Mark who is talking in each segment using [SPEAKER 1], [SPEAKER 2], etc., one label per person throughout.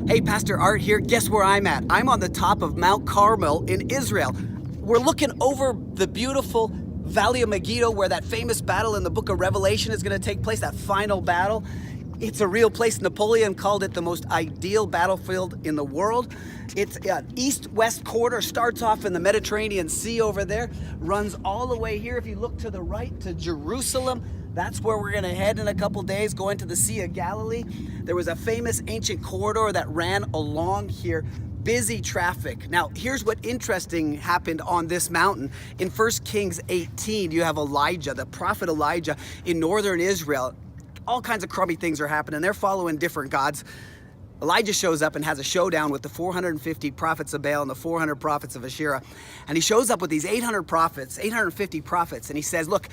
[SPEAKER 1] Hey, Pastor Art here. Guess where I'm at? I'm on the top of Mount Carmel in Israel. We're looking over the beautiful Valley of Megiddo, where that famous battle in the book of Revelation is going to take place, that final battle. It's a real place. Napoleon called it the most ideal battlefield in the world. It's an east-west corridor, starts off in the Mediterranean Sea over there, runs all the way here. If you look to the right, to Jerusalem, that's where we're going to head in a couple days, going to the Sea of Galilee. There was a famous ancient corridor that ran along here. Busy traffic. Now, here's what interesting happened on this mountain. In 1 Kings 18, you have Elijah, the prophet Elijah, in northern Israel. All kinds of crummy things are happening. They're following different gods. Elijah shows up and has a showdown with the 450 prophets of Baal and the 400 prophets of Asherah. And he shows up with these 850 prophets, and he says, look,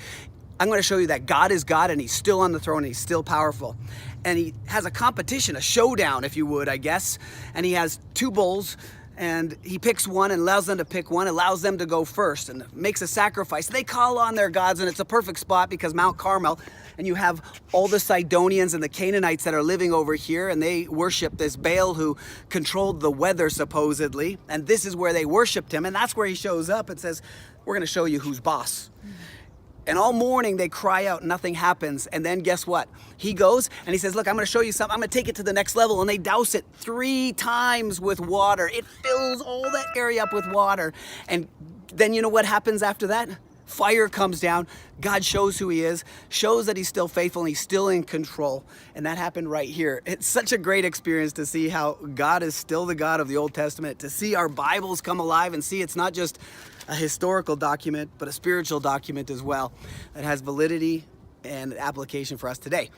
[SPEAKER 1] I'm going to show you that God is God and he's still on the throne and he's still powerful. And he has a competition, a showdown, if you would, I guess. And he has two bulls, and he picks one and allows them to pick one, allows them to go first, and makes a sacrifice. They call on their gods, and it's a perfect spot because Mount Carmel, and you have all the Sidonians and the Canaanites that are living over here, and they worship this Baal who controlled the weather supposedly, and this is where they worshiped him, and that's where he shows up and says, we're going to show you who's boss. And all morning they cry out, nothing happens. And then guess what? He goes and he says, look, I'm going to show you something. I'm going to take it to the next level. And they douse it 3 times with water. It fills all that area up with water. And then you know what happens after that? Fire comes down. God shows who he is, shows that he's still faithful and he's still in control. And that happened right here. It's such a great experience to see how God is still the God of the Old Testament, to see our Bibles come alive and see it's not just a historical document, but a spiritual document as well that has validity and application for us today.